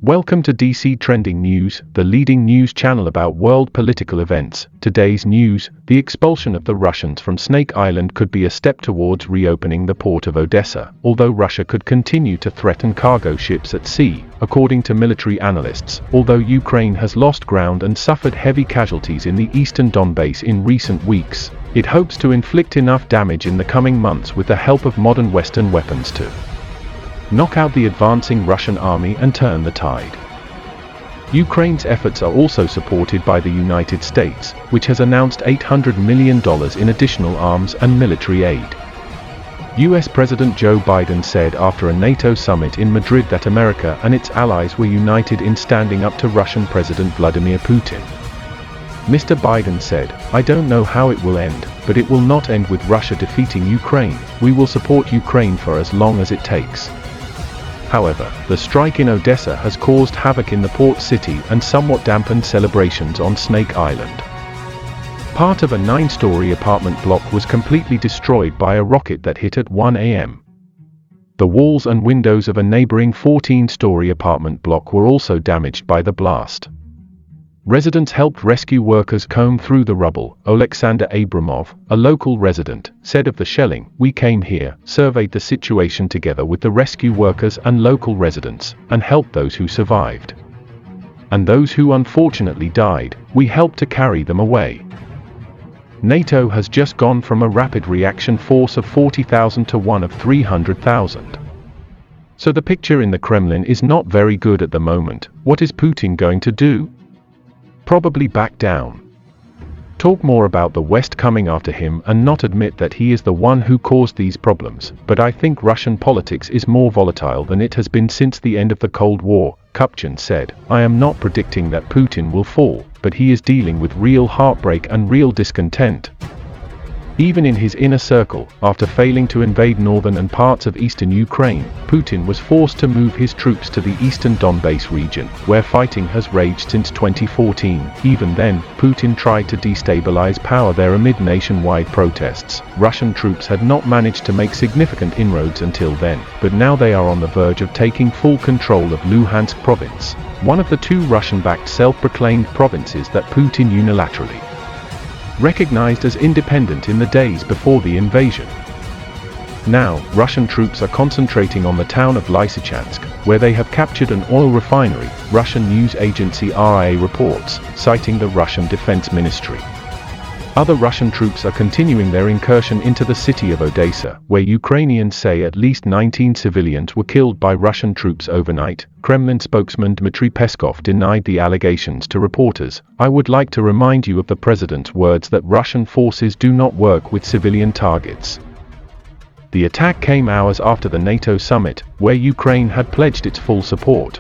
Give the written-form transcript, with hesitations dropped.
Welcome to DC Trending News, the leading news channel about world political events. Today's news: the expulsion of the Russians from Snake Island could be a step towards reopening the port of Odessa, although Russia could continue to threaten cargo ships at sea, according to military analysts. Although Ukraine has lost ground and suffered heavy casualties in the eastern Donbass in recent weeks, it hopes to inflict enough damage in the coming months with the help of modern Western weapons to knock out the advancing Russian army and turn the tide. Ukraine's efforts are also supported by the United States, which has announced $800 million in additional arms and military aid. US President Joe Biden said after a NATO summit in Madrid that America and its allies were united in standing up to Russian President Vladimir Putin. Mr. Biden said, "I don't know how it will end, but it will not end with Russia defeating Ukraine. We will support Ukraine for as long as it takes." However, the strike in Odessa has caused havoc in the port city and somewhat dampened celebrations on Snake Island. Part of a 9-story apartment block was completely destroyed by a rocket that hit at 1 a.m. The walls and windows of a neighboring 14-story apartment block were also damaged by the blast. Residents helped rescue workers comb through the rubble. Alexander Abramov, a local resident, said of the shelling, "We came here, surveyed the situation together with the rescue workers and local residents, and helped those who survived. And those who unfortunately died, we helped to carry them away." NATO has just gone from a rapid reaction force of 40,000 to one of 300,000. So the picture in the Kremlin is not very good at the moment. What is Putin going to do? Probably back down. Talk more about the West coming after him and not admit that he is the one who caused these problems. But I think Russian politics is more volatile than it has been since the end of the Cold War, Kupchan said. "I am not predicting that Putin will fall, but he is dealing with real heartbreak and real discontent. Even in his inner circle, after failing to invade northern and parts of eastern Ukraine, Putin was forced to move his troops to the eastern Donbass region, where fighting has raged since 2014. Even then, Putin tried to destabilize power there amid nationwide protests. Russian troops had not managed to make significant inroads until then, but now they are on the verge of taking full control of Luhansk province, one of the 2 Russian-backed self-proclaimed provinces that Putin unilaterally recognized as independent in the days before the invasion. Now, Russian troops are concentrating on the town of Lysychansk, where they have captured an oil refinery, Russian news agency RIA reports, citing the Russian Defense Ministry. Other Russian troops are continuing their incursion into the city of Odessa, where Ukrainians say at least 19 civilians were killed by Russian troops overnight. Kremlin spokesman Dmitry Peskov denied the allegations to reporters. "I would like to remind you of the president's words that Russian forces do not work with civilian targets." The attack came hours after the NATO summit, where Ukraine had pledged its full support.